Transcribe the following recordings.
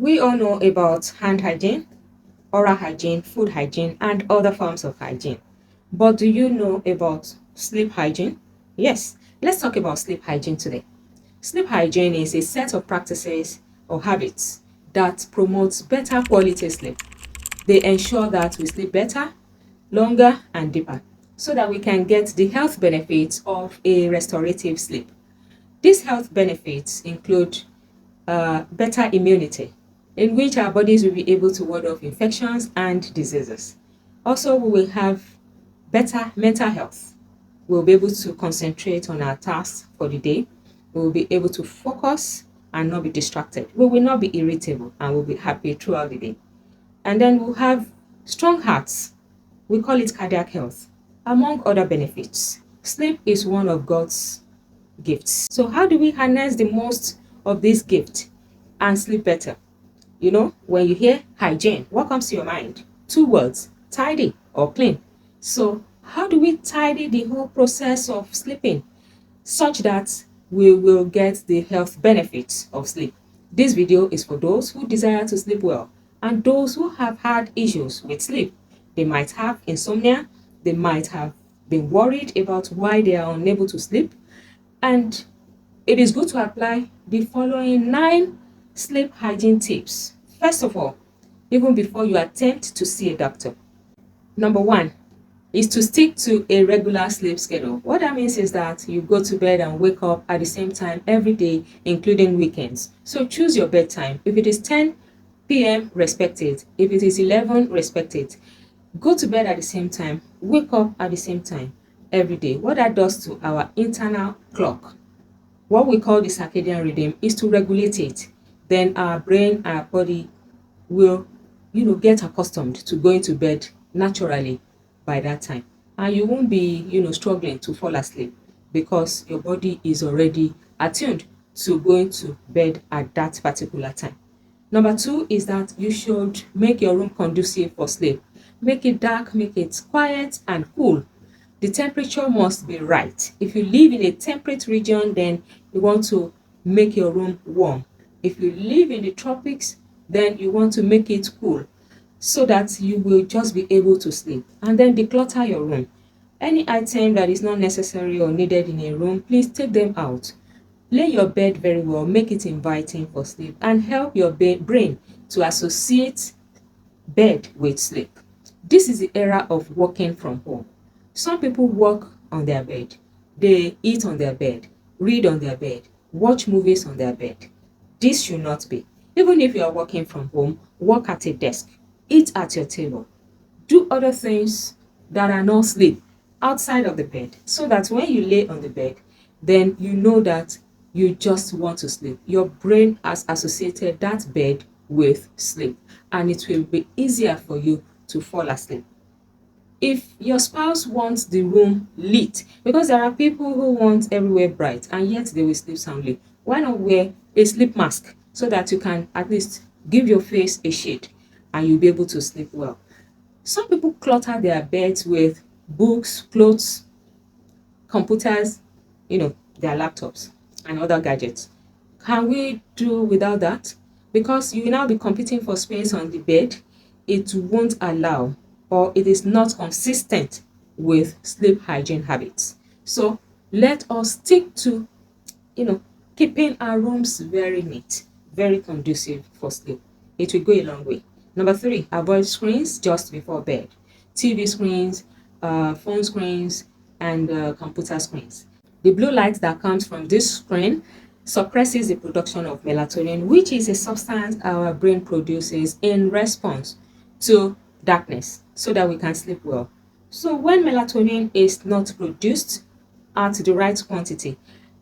We all know about hand hygiene, oral hygiene, food hygiene, and other forms of hygiene. But do you know about sleep hygiene? Yes, let's talk about sleep hygiene today. Sleep hygiene is a set of practices or habits that promotes better quality sleep. They ensure that we sleep better, longer, and deeper so that we can get the health benefits of a restorative sleep. These health benefits include better immunity, in which our bodies will be able to ward off infections and diseases. Also, we will have better mental health. We'll be able to concentrate on our tasks for the day. We will be able to focus and not be distracted. We will not be irritable and we'll be happy throughout the day. And then we'll have strong hearts. We call it cardiac health, among other benefits. Sleep is one of God's gifts. So how do we harness the most of this gift and sleep better? You know, when you hear hygiene, what comes to your mind? Two words, tidy or clean. So how do we tidy the whole process of sleeping such that we will get the health benefits of sleep? This video is for those who desire to sleep well and those who have had issues with sleep. They might have insomnia, they might have been worried about why they are unable to sleep, and it is good to apply the following 9 sleep hygiene tips. First of all, even before you attempt to see a doctor. Number 1 is to stick to a regular sleep schedule. What that means is that you go to bed and wake up at the same time every day, including weekends. So choose your bedtime. If it is 10 p.m., respect it. If it is 11, respect it. Go to bed at the same time, wake up at the same time every day. What that does to our internal clock, what we call the circadian rhythm, is to regulate it. Then our brain, our body will, get accustomed to going to bed naturally by that time. And you won't be, struggling to fall asleep because your body is already attuned to going to bed at that particular time. Number 2 is that you should make your room conducive for sleep. Make it dark, make it quiet and cool. The temperature must be right. If you live in a temperate region, then you want to make your room warm. If you live in the tropics, then you want to make it cool so that you will just be able to sleep. And then declutter your room. Any item that is not necessary or needed in a room, please take them out. Lay your bed very well, make it inviting for sleep, and help your brain to associate bed with sleep. This is the era of working from home. Some people work on their bed, they eat on their bed, read on their bed, watch movies on their bed. This should not be. Even if you are working from home, work at a desk, eat at your table, do other things that are not sleep outside of the bed, so that when you lay on the bed, then you know that you just want to sleep. Your brain has associated that bed with sleep, and it will be easier for you to fall asleep. If your spouse wants the room lit, because there are people who want everywhere bright and yet they will sleep soundly, why not wear a sleep mask so that you can at least give your face a shade and you'll be able to sleep well? Some people clutter their beds with books, clothes, computers, their laptops and other gadgets. Can we do without that? Because you will now be competing for space on the bed. It won't allow, or it is not consistent with sleep hygiene habits. So let us stick to, keeping our rooms very neat, very conducive for sleep. It will go a long way. Number 3, avoid screens just before bed. TV screens, phone screens, and computer screens. The blue light that comes from this screen suppresses the production of melatonin, which is a substance our brain produces in response to darkness so that we can sleep well. So when melatonin is not produced at the right quantity,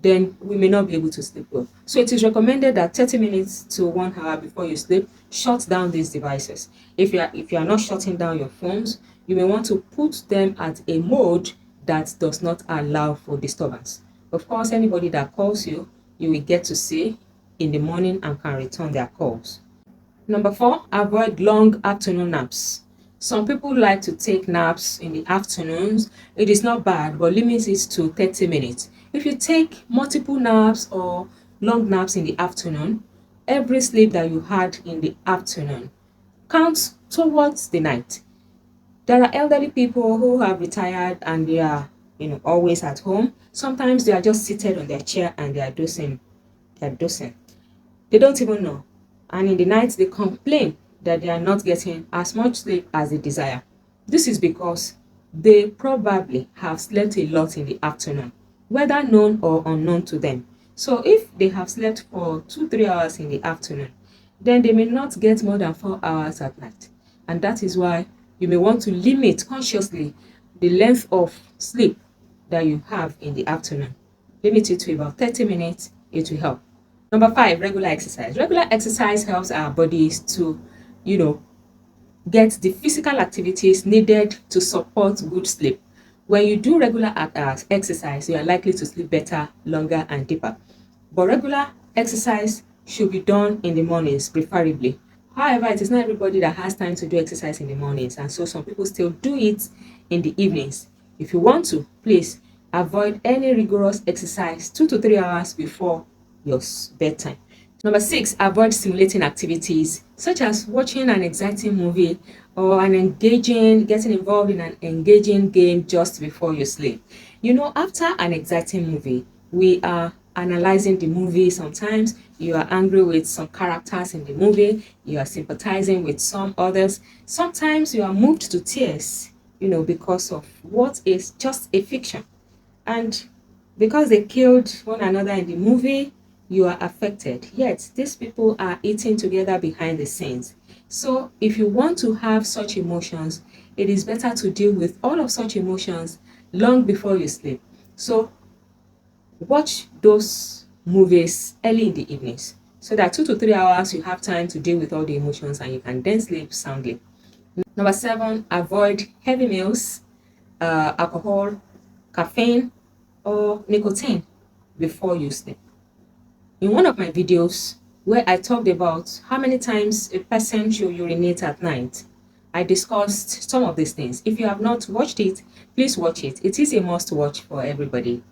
then we may not be able to sleep well. So it is recommended that 30 minutes to 1 hour before you sleep, shut down these devices. If you are not shutting down your phones, you may want to put them at a mode that does not allow for disturbance. Of course, anybody that calls you, you will get to see in the morning and can return their calls. Number 4, avoid long afternoon naps. Some people like to take naps in the afternoons. It is not bad, but limit it to 30 minutes. If you take multiple naps or long naps in the afternoon, every sleep that you had in the afternoon counts towards the night. There are elderly people who have retired and they are, always at home. Sometimes they are just seated on their chair and they are dozing. They are dozing. They don't even know. And in the night, they complain that they are not getting as much sleep as they desire. This is because they probably have slept a lot in the afternoon, whether known or unknown to them. So if they have slept for 2 3 hours in the afternoon, then they may not get more than 4 hours at night. And that is why you may want to limit consciously the length of sleep that you have in the afternoon. Limit it to about 30 minutes, it will help. Number five, regular exercise. Regular exercise helps our bodies to, you know, get the physical activities needed to support good sleep. When you do regular exercise, you are likely to sleep better, longer, and deeper. But regular exercise should be done in the mornings, preferably. However, it is not everybody that has time to do exercise in the mornings, and so some people still do it in the evenings. If you want to, please avoid any rigorous exercise 2 to 3 hours before your bedtime. Number six, avoid stimulating activities such as watching an exciting movie or getting involved in an engaging game just before you sleep. After an exciting movie, we are analyzing the movie. Sometimes you are angry with some characters in the movie, you are sympathizing with some others. Sometimes you are moved to tears, because of what is just a fiction. And because they killed one another in the movie, you are affected. Yet, these people are eating together behind the scenes. So, if you want to have such emotions, it is better to deal with all of such emotions long before you sleep. So, watch those movies early in the evenings so that 2 to 3 hours you have time to deal with all the emotions and you can then sleep soundly. Number seven, avoid heavy meals, alcohol, caffeine, or nicotine before you sleep. In one of my videos where I talked about how many times a person should urinate at night, I discussed some of these things. If you have not watched it, please watch it. It is a must watch for everybody.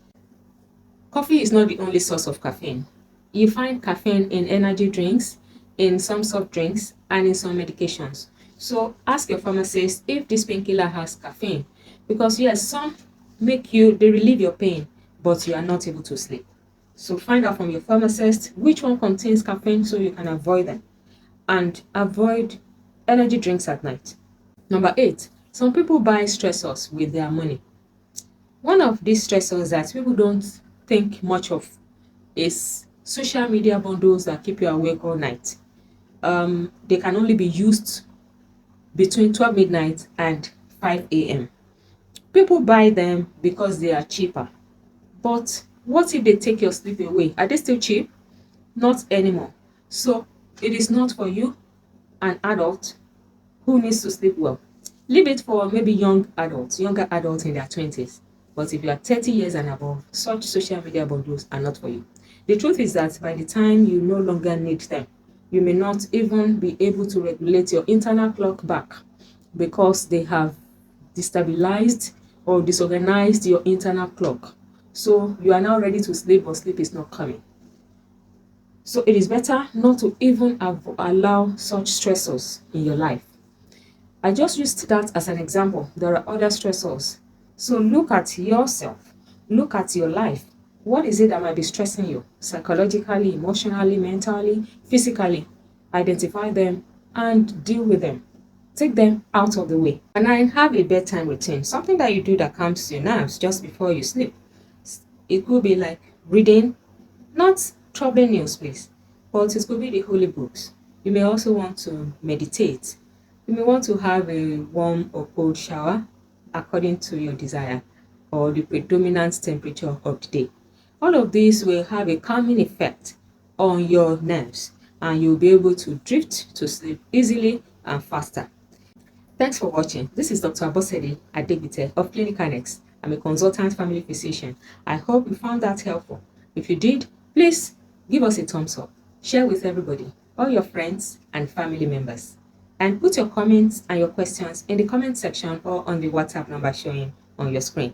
Coffee is not the only source of caffeine. You find caffeine in energy drinks, in some soft drinks, and in some medications. So ask your pharmacist if this painkiller has caffeine. Because yes, some they relieve your pain, but you are not able to sleep. So find out from your pharmacist which one contains caffeine so you can avoid them. And avoid energy drinks at night. Number eight, some people buy stressors with their money. One of these stressors that people don't think much of is social media bundles that keep you awake all night. They can only be used between 12 midnight and 5 a.m. People buy them because they are cheaper. But what if they take your sleep away? Are they still cheap? Not anymore. So it is not for you, an adult who needs to sleep well. Leave it for maybe younger adults in their 20s. But if you are 30 years and above, such social media bundles are not for you. The truth is that by the time you no longer need them, you may not even be able to regulate your internal clock back because they have destabilized or disorganized your internal clock. So you are now ready to sleep, but sleep is not coming. So it is better not to even allow such stressors in your life. I just used that as an example. There are other stressors. So look at yourself. Look at your life. What is it that might be stressing you? Psychologically, emotionally, mentally, physically. Identify them and deal with them. Take them out of the way. And I have a bedtime routine. Something that you do that calms your nerves just before you sleep. It could be like reading, not troubling news, please, but it could be the holy books. You may also want to meditate. You may want to have a warm or cold shower according to your desire or the predominant temperature of the day. All of these will have a calming effect on your nerves and you'll be able to drift to sleep easily and faster. Thanks for watching. This is Dr. Abosede Adegbite of Clinic Annex. I'm a consultant family physician. I hope you found that helpful. If you did, please give us a thumbs up. Share with everybody, all your friends and family members. And put your comments and your questions in the comment section or on the WhatsApp number showing on your screen.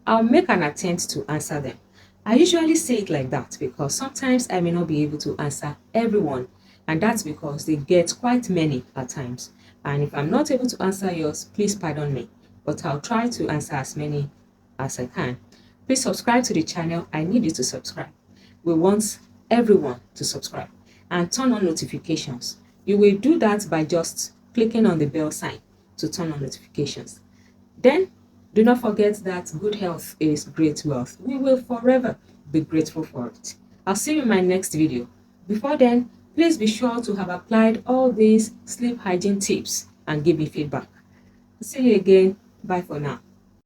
I'll make an attempt to answer them. I usually say it like that because sometimes I may not be able to answer everyone And that's because they get quite many at times. And if I'm not able to answer yours, please pardon me, but I'll try to answer as many as I can. Please subscribe to the channel. I need you to subscribe. We want everyone to subscribe and turn on notifications. You will do that by just clicking on the bell sign to turn on notifications. Then, do not forget that good health is great wealth. We will forever be grateful for it. I'll see you in my next video. Before then, please be sure to have applied all these sleep hygiene tips and give me feedback. See you again. Bye for now.